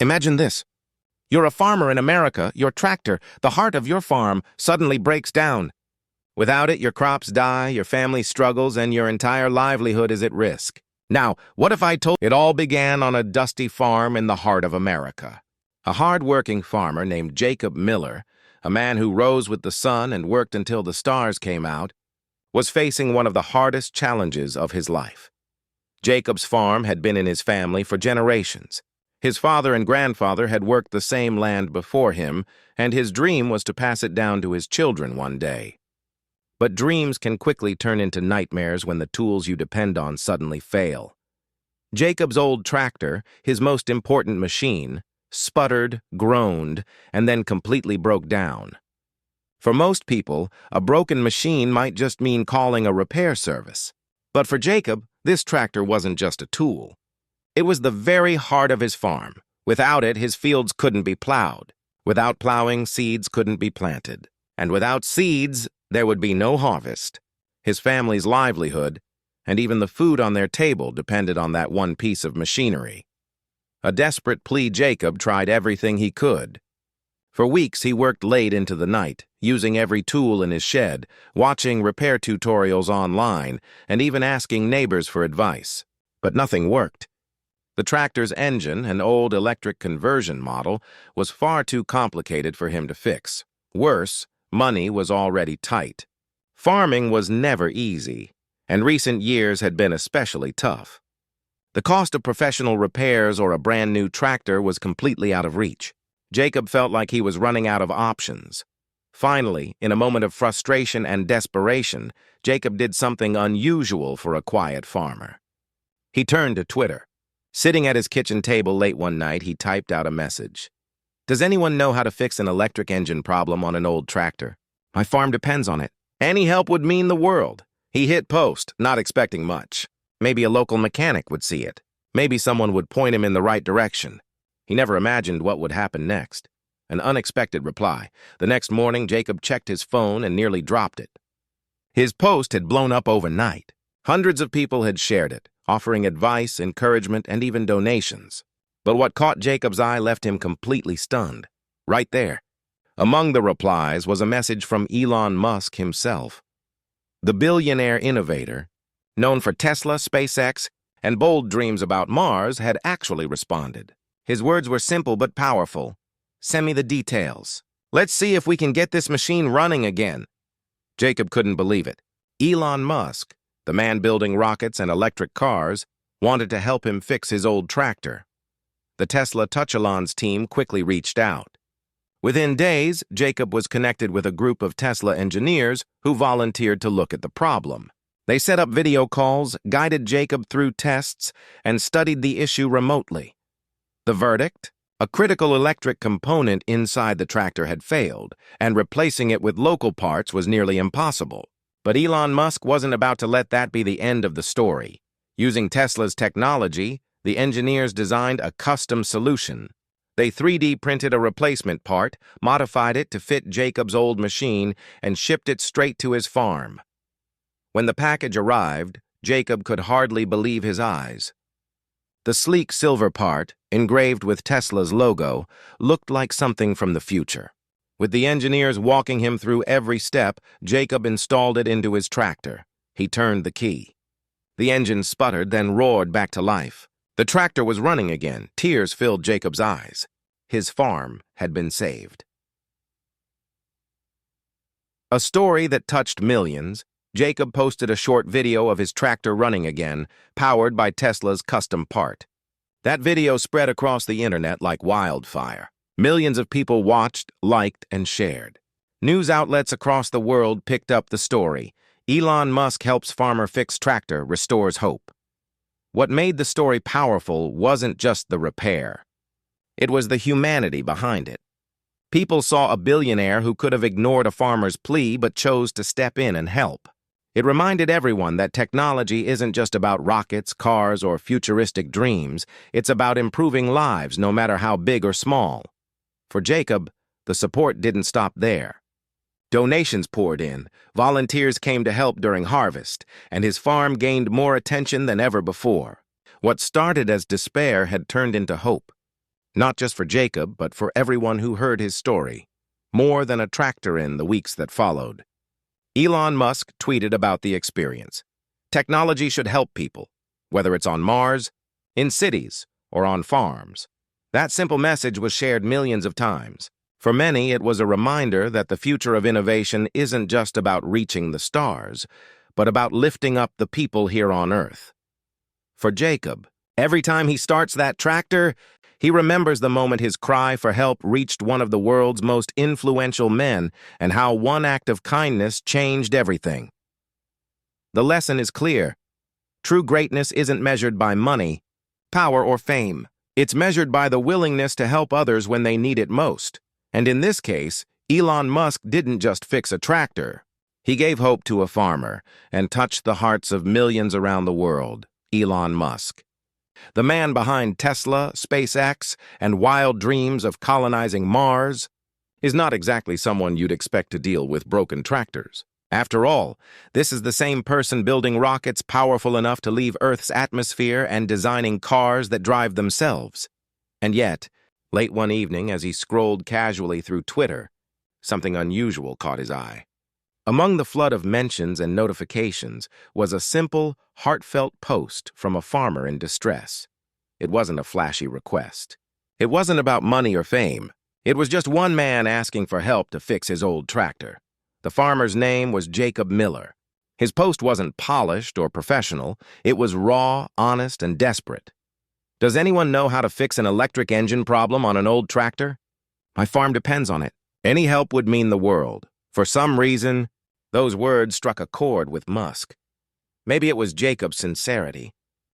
Imagine this. You're a farmer in America, your tractor, the heart of your farm, suddenly breaks down. Without it, your crops die, your family struggles, and your entire livelihood is at risk. Now, what if I told you it all began on a dusty farm in the heart of America? A hard-working farmer named Jacob Miller, a man who rose with the sun and worked until the stars came out, was facing one of the hardest challenges of his life. Jacob's farm had been in his family for generations. His father and grandfather had worked the same land before him, and his dream was to pass it down to his children one day. But dreams can quickly turn into nightmares when the tools you depend on suddenly fail. Jacob's old tractor, his most important machine, sputtered, groaned, and then completely broke down. For most people, a broken machine might just mean calling a repair service. But for Jacob, this tractor wasn't just a tool. It was the very heart of his farm. Without it, his fields couldn't be plowed. Without plowing, seeds couldn't be planted. And without seeds, there would be no harvest. His family's livelihood, and even the food on their table, depended on that one piece of machinery. A desperate plea, Jacob tried everything he could. For weeks, he worked late into the night, using every tool in his shed, watching repair tutorials online, and even asking neighbors for advice. But nothing worked. The tractor's engine, an old electric conversion model, was far too complicated for him to fix. Worse, money was already tight. Farming was never easy, and recent years had been especially tough. The cost of professional repairs or a brand-new tractor was completely out of reach. Jacob felt like he was running out of options. Finally, in a moment of frustration and desperation, Jacob did something unusual for a quiet farmer. He turned to Twitter. Sitting at his kitchen table late one night, he typed out a message. Does anyone know how to fix an electric engine problem on an old tractor? My farm depends on it. Any help would mean the world. He hit post, not expecting much. Maybe a local mechanic would see it. Maybe someone would point him in the right direction. He never imagined what would happen next. An unexpected reply. The next morning, Jacob checked his phone and nearly dropped it. His post had blown up overnight. Hundreds of people had shared it, offering advice, encouragement, and even donations. But what caught Jacob's eye left him completely stunned. Right there, among the replies, was a message from Elon Musk himself. The billionaire innovator, known for Tesla, SpaceX, and bold dreams about Mars, had actually responded. His words were simple but powerful. Send me the details. Let's see if we can get this machine running again. Jacob couldn't believe it. Elon Musk, the man building rockets and electric cars, wanted to help him fix his old tractor. The Tesla Touch-Alon's team quickly reached out. Within days, Jacob was connected with a group of Tesla engineers who volunteered to look at the problem. They set up video calls, guided Jacob through tests, and studied the issue remotely. The verdict? A critical electric component inside the tractor had failed, and replacing it with local parts was nearly impossible. But Elon Musk wasn't about to let that be the end of the story. Using Tesla's technology, the engineers designed a custom solution. They 3D printed a replacement part, modified it to fit Jacob's old machine, and shipped it straight to his farm. When the package arrived, Jacob could hardly believe his eyes. The sleek silver part, engraved with Tesla's logo, looked like something from the future. With the engineers walking him through every step, Jacob installed it into his tractor. He turned the key. The engine sputtered, then roared back to life. The tractor was running again. Tears filled Jacob's eyes. His farm had been saved. A story that touched millions, Jacob posted a short video of his tractor running again, powered by Tesla's custom part. That video spread across the internet like wildfire. Millions of people watched, liked, and shared. News outlets across the world picked up the story. Elon Musk helps farmer fix tractor, restores hope. What made the story powerful wasn't just the repair. It was the humanity behind it. People saw a billionaire who could have ignored a farmer's plea but chose to step in and help. It reminded everyone that technology isn't just about rockets, cars, or futuristic dreams. It's about improving lives, no matter how big or small. For Jacob, the support didn't stop there. Donations poured in, volunteers came to help during harvest, and his farm gained more attention than ever before. What started as despair had turned into hope. Not just for Jacob, but for everyone who heard his story. More than a tractor in the weeks that followed. Elon Musk tweeted about the experience. Technology should help people, whether it's on Mars, in cities, or on farms. That simple message was shared millions of times. For many, it was a reminder that the future of innovation isn't just about reaching the stars, but about lifting up the people here on Earth. For Jacob, every time he starts that tractor, he remembers the moment his cry for help reached one of the world's most influential men and how one act of kindness changed everything. The lesson is clear. True greatness isn't measured by money, power, or fame. It's measured by the willingness to help others when they need it most. And in this case, Elon Musk didn't just fix a tractor. He gave hope to a farmer and touched the hearts of millions around the world. Elon Musk, the man behind Tesla, SpaceX, and wild dreams of colonizing Mars, is not exactly someone you'd expect to deal with broken tractors. After all, this is the same person building rockets powerful enough to leave Earth's atmosphere and designing cars that drive themselves. And yet, late one evening as he scrolled casually through Twitter, something unusual caught his eye. Among the flood of mentions and notifications was a simple, heartfelt post from a farmer in distress. It wasn't a flashy request. It wasn't about money or fame. It was just one man asking for help to fix his old tractor. The farmer's name was Jacob Miller. His post wasn't polished or professional. It was raw, honest, and desperate. Does anyone know how to fix an electric engine problem on an old tractor? My farm depends on it. Any help would mean the world. For some reason, those words struck a chord with Musk. Maybe it was Jacob's sincerity.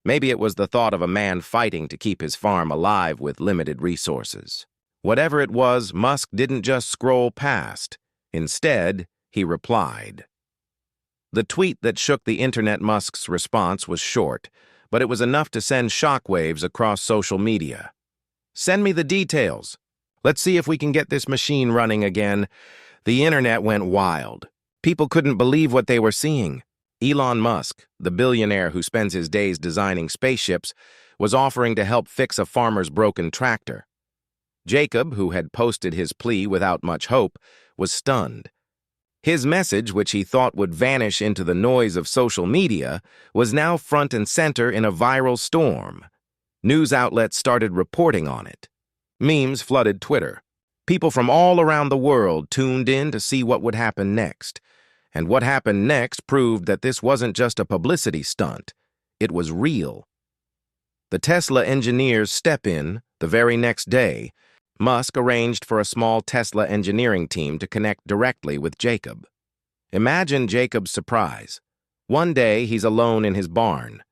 Maybe it was the thought of a man fighting to keep his farm alive with limited resources. Whatever it was, Musk didn't just scroll past. Instead, he replied. The tweet that shook the internet. Musk's response was short, but it was enough to send shockwaves across social media. Send me the details. Let's see if we can get this machine running again. The internet went wild. People couldn't believe what they were seeing. Elon Musk, the billionaire who spends his days designing spaceships, was offering to help fix a farmer's broken tractor. Jacob, who had posted his plea without much hope, was stunned. His message, which he thought would vanish into the noise of social media, was now front and center in a viral storm. News outlets started reporting on it. Memes flooded Twitter. People from all around the world tuned in to see what would happen next. And what happened next proved that this wasn't just a publicity stunt. It was real. The Tesla engineers step in the very next day. Musk arranged for a small Tesla engineering team to connect directly with Jacob. Imagine Jacob's surprise. One day, he's alone in his barn,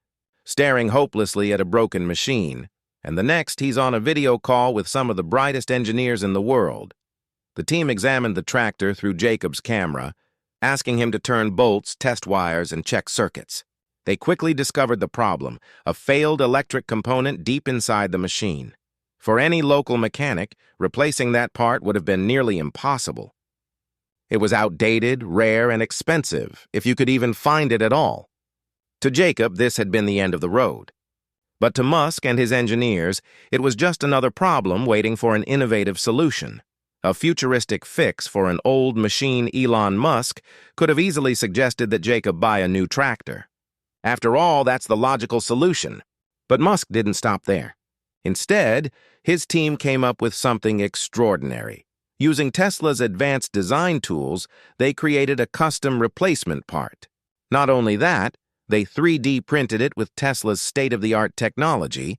staring hopelessly at a broken machine, and the next, he's on a video call with some of the brightest engineers in the world. The team examined the tractor through Jacob's camera, asking him to turn bolts, test wires, and check circuits. They quickly discovered the problem, a failed electric component deep inside the machine. For any local mechanic, replacing that part would have been nearly impossible. It was outdated, rare, and expensive, if you could even find it at all. To Jacob, this had been the end of the road. But to Musk and his engineers, it was just another problem waiting for an innovative solution. A futuristic fix for an old machine. Elon Musk could have easily suggested that Jacob buy a new tractor. After all, that's the logical solution. But Musk didn't stop there. Instead, his team came up with something extraordinary. Using Tesla's advanced design tools, they created a custom replacement part. Not only that, they 3D printed it with Tesla's state-of-the-art technology,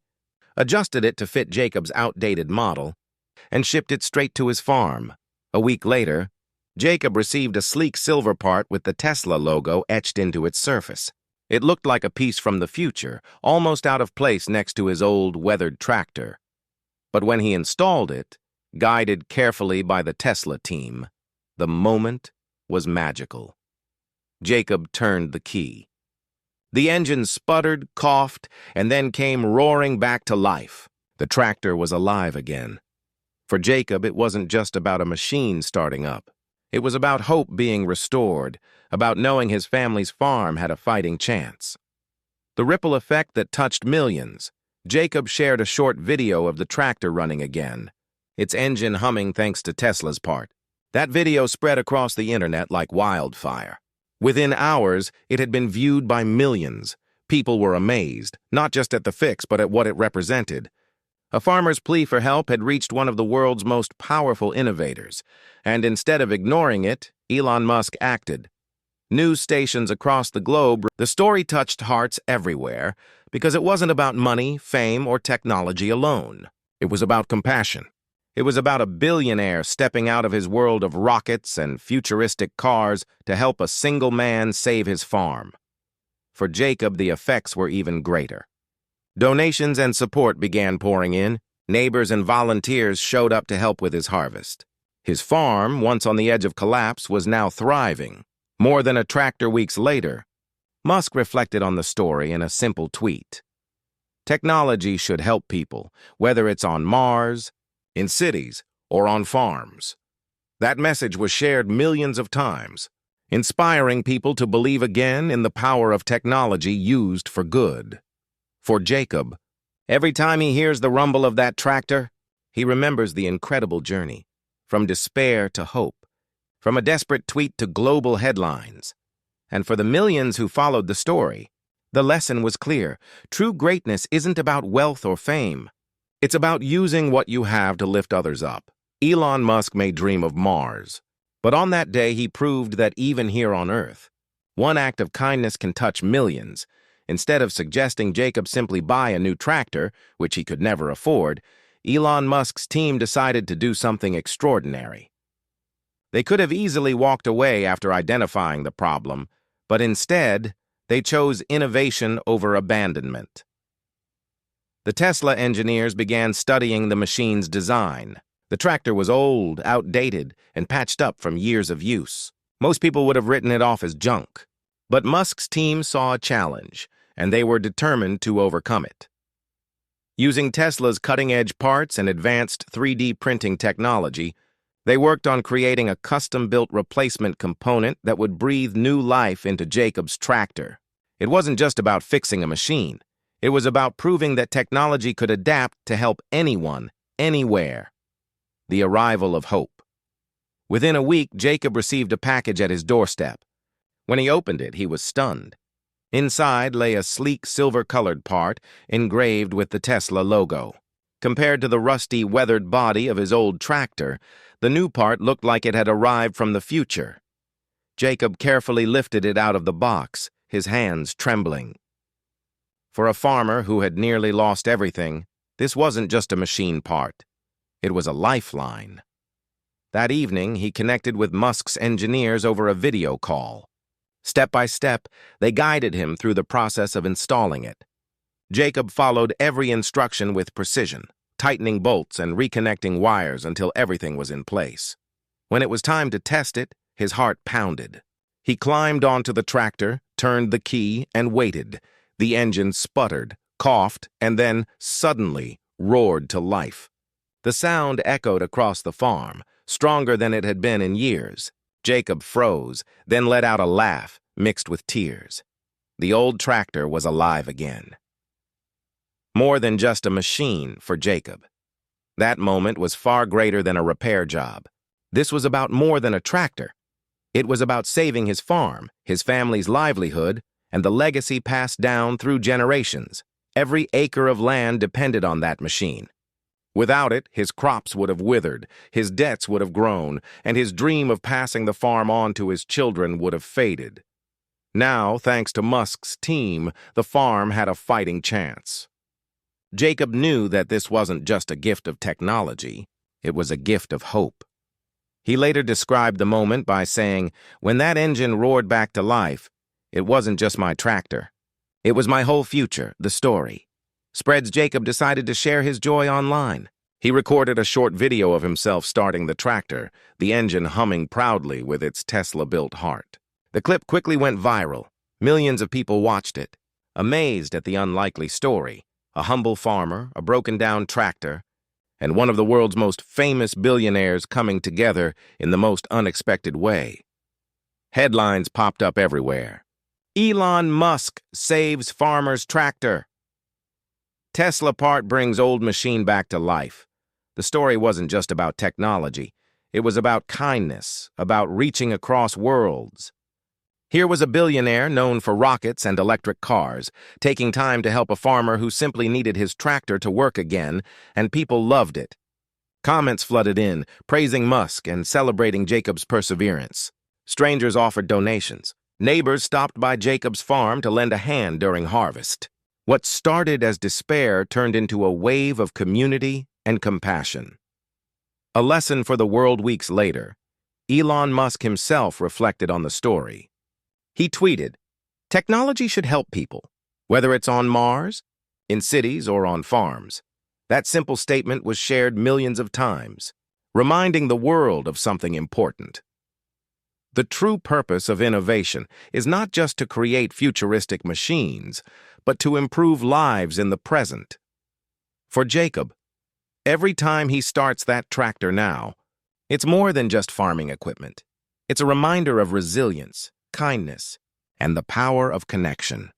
adjusted it to fit Jacob's outdated model, and shipped it straight to his farm. A week later, Jacob received a sleek silver part with the Tesla logo etched into its surface. It looked like a piece from the future, almost out of place next to his old, weathered tractor. But when he installed it, guided carefully by the Tesla team, the moment was magical. Jacob turned the key. The engine sputtered, coughed, and then came roaring back to life. The tractor was alive again. For Jacob, it wasn't just about a machine starting up. It was about hope being restored, about knowing his family's farm had a fighting chance. The ripple effect that touched millions. Jacob shared a short video of the tractor running again, its engine humming thanks to Tesla's part. That video spread across the internet like wildfire. Within hours, it had been viewed by millions. People were amazed, not just at the fix, but at what it represented. A farmer's plea for help had reached one of the world's most powerful innovators, and instead of ignoring it, Elon Musk acted. News stations across the globe, the story touched hearts everywhere because it wasn't about money, fame, or technology alone. It was about compassion. It was about a billionaire stepping out of his world of rockets and futuristic cars to help a single man save his farm. For Jacob, the effects were even greater. Donations and support began pouring in. Neighbors and volunteers showed up to help with his harvest. His farm, once on the edge of collapse, was now thriving. More than a tractor weeks later, Musk reflected on the story in a simple tweet. Technology should help people, whether it's on Mars, in cities, or on farms. That message was shared millions of times, inspiring people to believe again in the power of technology used for good. For Jacob, every time he hears the rumble of that tractor, he remembers the incredible journey, from despair to hope, from a desperate tweet to global headlines. And for the millions who followed the story, the lesson was clear. True greatness isn't about wealth or fame. It's about using what you have to lift others up. Elon Musk may dream of Mars, but on that day he proved that even here on Earth, one act of kindness can touch millions. Instead of suggesting Jacob simply buy a new tractor, which he could never afford, Elon Musk's team decided to do something extraordinary. They could have easily walked away after identifying the problem, but instead, they chose innovation over abandonment. The Tesla engineers began studying the machine's design. The tractor was old, outdated, and patched up from years of use. Most people would have written it off as junk. But Musk's team saw a challenge, and they were determined to overcome it. Using Tesla's cutting-edge parts and advanced 3D printing technology, they worked on creating a custom-built replacement component that would breathe new life into Jacob's tractor. It wasn't just about fixing a machine. It was about proving that technology could adapt to help anyone, anywhere. The arrival of hope. Within a week, Jacob received a package at his doorstep. When he opened it, he was stunned. Inside lay a sleek silver-colored part engraved with the Tesla logo. Compared to the rusty, weathered body of his old tractor, the new part looked like it had arrived from the future. Jacob carefully lifted it out of the box, his hands trembling. For a farmer who had nearly lost everything, this wasn't just a machine part. It was a lifeline. That evening, he connected with Musk's engineers over a video call. Step by step, they guided him through the process of installing it. Jacob followed every instruction with precision, tightening bolts and reconnecting wires until everything was in place. When it was time to test it, his heart pounded. He climbed onto the tractor, turned the key, and waited. The engine sputtered, coughed, and then, suddenly, roared to life. The sound echoed across the farm, stronger than it had been in years. Jacob froze, then let out a laugh, mixed with tears. The old tractor was alive again. More than just a machine for Jacob. That moment was far greater than a repair job. This was about more than a tractor. It was about saving his farm, his family's livelihood, and the legacy passed down through generations. Every acre of land depended on that machine. Without it, his crops would have withered, his debts would have grown, and his dream of passing the farm on to his children would have faded. Now, thanks to Musk's team, the farm had a fighting chance. Jacob knew that this wasn't just a gift of technology, it was a gift of hope. He later described the moment by saying, "When that engine roared back to life, it wasn't just my tractor. It was my whole future, the story." Spreads Jacob decided to share his joy online. He recorded a short video of himself starting the tractor, the engine humming proudly with its Tesla-built heart. The clip quickly went viral. Millions of people watched it, amazed at the unlikely story. A humble farmer, a broken-down tractor, and one of the world's most famous billionaires coming together in the most unexpected way. Headlines popped up everywhere. Elon Musk saves farmer's tractor. Tesla part brings old machine back to life. The story wasn't just about technology. It was about kindness, about reaching across worlds. Here was a billionaire known for rockets and electric cars, taking time to help a farmer who simply needed his tractor to work again, and people loved it. Comments flooded in, praising Musk and celebrating Jacob's perseverance. Strangers offered donations. Neighbors stopped by Jacob's farm to lend a hand during harvest. What started as despair turned into a wave of community and compassion. A lesson for the world weeks later, Elon Musk himself reflected on the story. He tweeted, "Technology should help people, whether it's on Mars, in cities, or on farms." That simple statement was shared millions of times, reminding the world of something important. The true purpose of innovation is not just to create futuristic machines, but to improve lives in the present. For Jacob, every time he starts that tractor now, it's more than just farming equipment. It's a reminder of resilience, kindness, and the power of connection.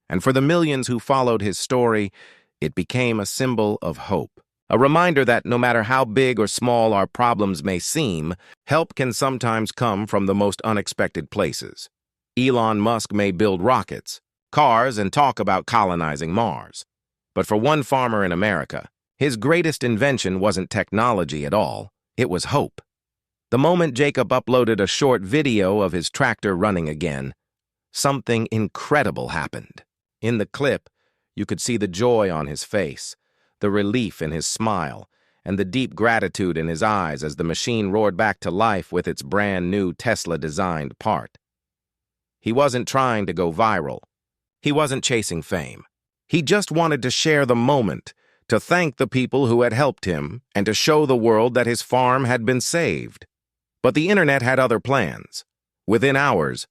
And for the millions who followed his story, it became a symbol of hope. A reminder that no matter how big or small our problems may seem, help can sometimes come from the most unexpected places. Elon Musk may build rockets, cars, and talk about colonizing Mars. But for one farmer in America, his greatest invention wasn't technology at all, it was hope. The moment Jacob uploaded a short video of his tractor running again, something incredible happened. In the clip, you could see the joy on his face, the relief in his smile, and the deep gratitude in his eyes as the machine roared back to life with its brand new Tesla-designed part. He wasn't trying to go viral. He wasn't chasing fame. He just wanted to share the moment, to thank the people who had helped him, and to show the world that his farm had been saved. But the internet had other plans. Within hours,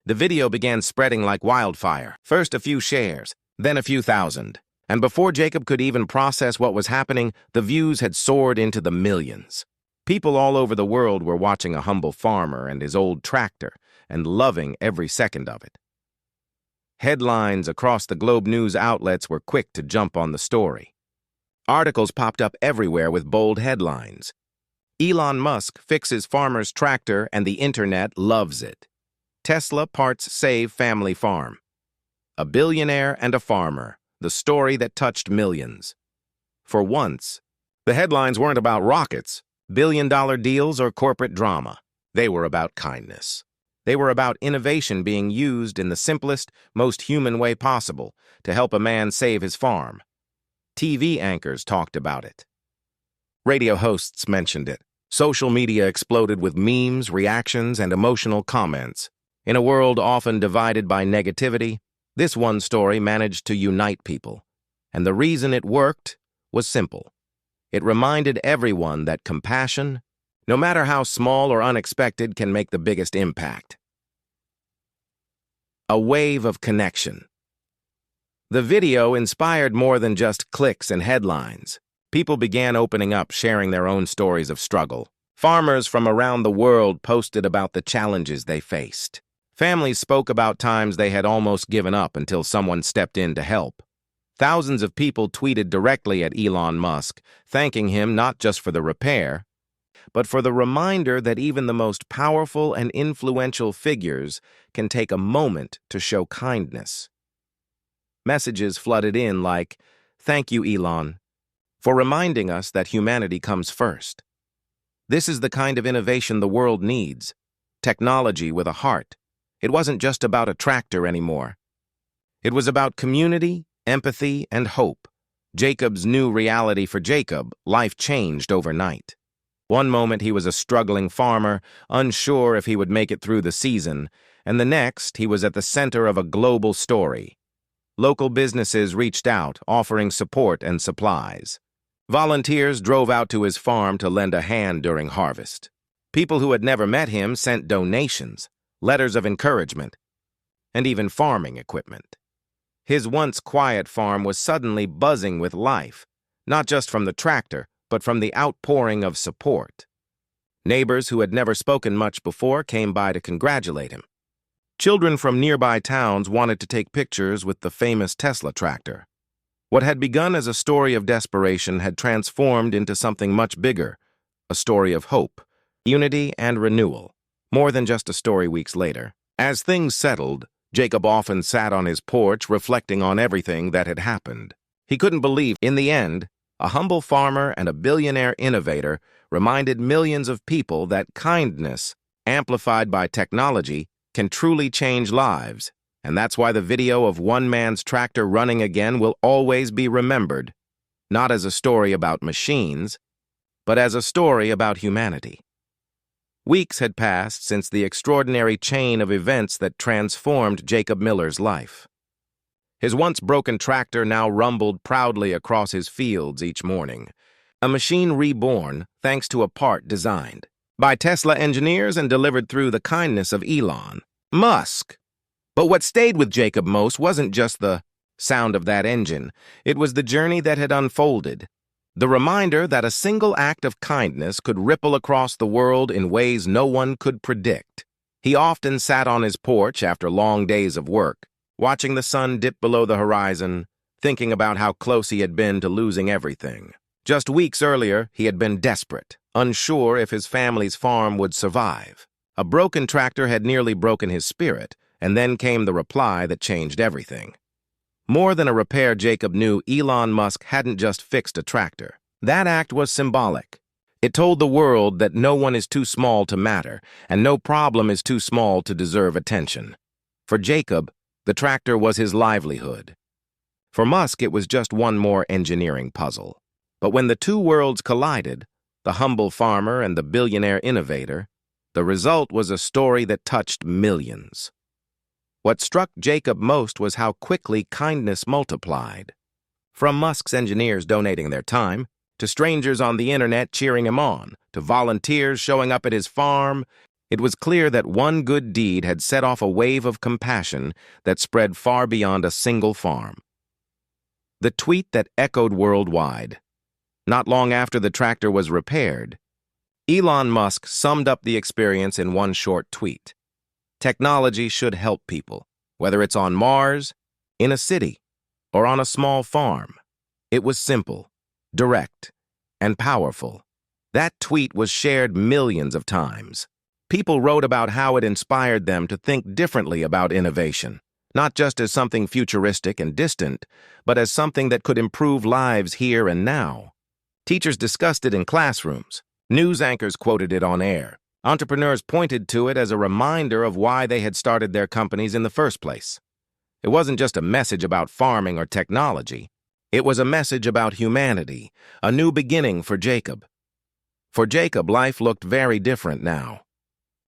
the video began spreading like wildfire. First a few shares, then a few thousand. And before Jacob could even process what was happening, the views had soared into the millions. People all over the world were watching a humble farmer and his old tractor and loving every second of it. Headlines across the globe news outlets were quick to jump on the story. Articles popped up everywhere with bold headlines. Elon Musk fixes farmer's tractor and the internet loves it. Tesla parts save family farm. A billionaire and a farmer, the story that touched millions. For once, the headlines weren't about rockets, billion-dollar deals, or corporate drama. They were about kindness. They were about innovation being used in the simplest, most human way possible to help a man save his farm. TV anchors talked about it. Radio hosts mentioned it. Social media exploded with memes, reactions, and emotional comments. In a world often divided by negativity, this one story managed to unite people. And the reason it worked was simple. It reminded everyone that compassion, no matter how small or unexpected, can make the biggest impact. A wave of connection. The video inspired more than just clicks and headlines. People began opening up, sharing their own stories of struggle. Farmers from around the world posted about the challenges they faced. Families spoke about times they had almost given up until someone stepped in to help. Thousands of people tweeted directly at Elon Musk, thanking him not just for the repair, but for the reminder that even the most powerful and influential figures can take a moment to show kindness. Messages flooded in like, "Thank you, Elon, for reminding us that humanity comes first. This is the kind of innovation the world needs. Technology with a heart. It wasn't just about a tractor anymore. It was about community, empathy, and hope. Jacob's new reality for Jacob, life changed overnight. One moment he was a struggling farmer, unsure if he would make it through the season, and the next he was at the center of a global story. Local businesses reached out, offering support and supplies. Volunteers drove out to his farm to lend a hand during harvest. People who had never met him sent donations, letters of encouragement, and even farming equipment. His once quiet farm was suddenly buzzing with life, not just from the tractor, but from the outpouring of support. Neighbors who had never spoken much before came by to congratulate him. Children from nearby towns wanted to take pictures with the famous Tesla tractor. What had begun as a story of desperation had transformed into something much bigger, a story of hope, unity, and renewal, more than just a story weeks later. As things settled, Jacob often sat on his porch reflecting on everything that had happened. He couldn't believe, in the end, a humble farmer and a billionaire innovator reminded millions of people that kindness, amplified by technology, can truly change lives. And that's why the video of one man's tractor running again will always be remembered, not as a story about machines, but as a story about humanity. Weeks had passed since the extraordinary chain of events that transformed Jacob Miller's life. His once broken tractor now rumbled proudly across his fields each morning, a machine reborn thanks to a part designed by Tesla engineers and delivered through the kindness of Elon Musk. But what stayed with Jacob most wasn't just the sound of that engine. It was the journey that had unfolded, the reminder that a single act of kindness could ripple across the world in ways no one could predict. He often sat on his porch after long days of work, watching the sun dip below the horizon, thinking about how close he had been to losing everything. Just weeks earlier, he had been desperate, unsure if his family's farm would survive. A broken tractor had nearly broken his spirit, and then came the reply that changed everything. More than a repair, Jacob knew Elon Musk hadn't just fixed a tractor. That act was symbolic. It told the world that no one is too small to matter, and no problem is too small to deserve attention. For Jacob, the tractor was his livelihood. For Musk, it was just one more engineering puzzle. But when the two worlds collided, the humble farmer and the billionaire innovator, the result was a story that touched millions. What struck Jacob most was how quickly kindness multiplied. From Musk's engineers donating their time, to strangers on the internet cheering him on, to volunteers showing up at his farm, it was clear that one good deed had set off a wave of compassion that spread far beyond a single farm. The tweet that echoed worldwide. Not long after the tractor was repaired, Elon Musk summed up the experience in one short tweet. Technology should help people, whether it's on Mars, in a city, or on a small farm. It was simple, direct, and powerful. That tweet was shared millions of times. People wrote about how it inspired them to think differently about innovation, not just as something futuristic and distant, but as something that could improve lives here and now. Teachers discussed it in classrooms. News anchors quoted it on air. Entrepreneurs pointed to it as a reminder of why they had started their companies in the first place. It wasn't just a message about farming or technology. It was a message about humanity, a new beginning for Jacob. For Jacob, life looked very different now.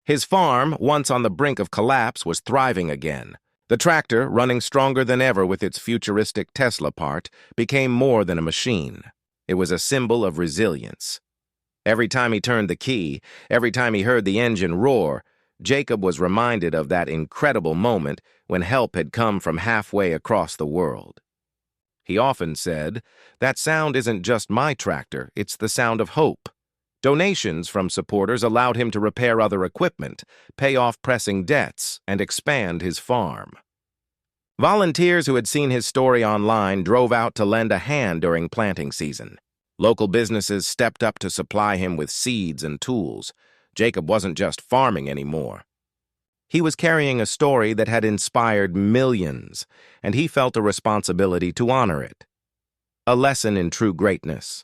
His farm, once on the brink of collapse, was thriving again. The tractor, running stronger than ever with its futuristic Tesla part, became more than a machine. It was a symbol of resilience. Every time he turned the key, every time he heard the engine roar, Jacob was reminded of that incredible moment when help had come from halfway across the world. He often said, "That sound isn't just my tractor, it's the sound of hope." Donations from supporters allowed him to repair other equipment, pay off pressing debts, and expand his farm. Volunteers who had seen his story online drove out to lend a hand during planting season. Local businesses stepped up to supply him with seeds and tools. Jacob wasn't just farming anymore. He was carrying a story that had inspired millions, and he felt a responsibility to honor it. A lesson in true greatness.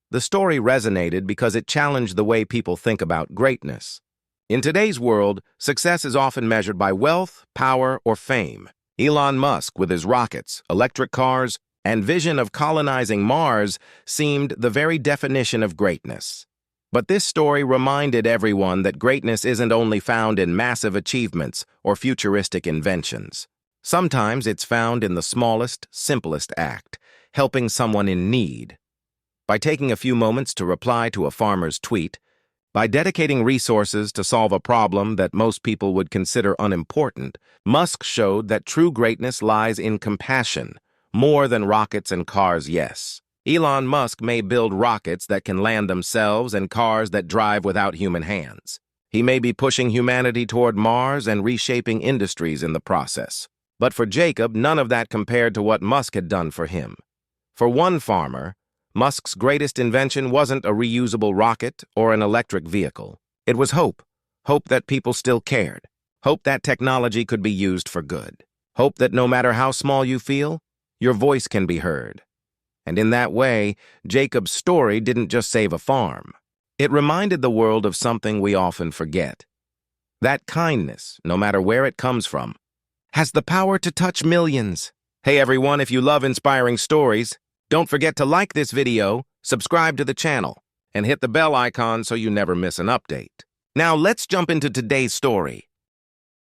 The story resonated because it challenged the way people think about greatness. In today's world, success is often measured by wealth, power, or fame. Elon Musk, with his rockets, electric cars, and vision of colonizing Mars, seemed the very definition of greatness. But this story reminded everyone that greatness isn't only found in massive achievements or futuristic inventions. Sometimes it's found in the smallest, simplest act, helping someone in need. By taking a few moments to reply to a farmer's tweet, by dedicating resources to solve a problem that most people would consider unimportant, Musk showed that true greatness lies in compassion, more than rockets and cars, yes. Elon Musk may build rockets that can land themselves and cars that drive without human hands. He may be pushing humanity toward Mars and reshaping industries in the process. But for Jacob, none of that compared to what Musk had done for him. For one farmer, Musk's greatest invention wasn't a reusable rocket or an electric vehicle. It was hope. Hope that people still cared. Hope that technology could be used for good. Hope that no matter how small you feel, your voice can be heard. And in that way, Jacob's story didn't just save a farm. It reminded the world of something we often forget. That kindness, no matter where it comes from, has the power to touch millions. Hey everyone, if you love inspiring stories, don't forget to like this video, subscribe to the channel, and hit the bell icon so you never miss an update. Now let's jump into today's story.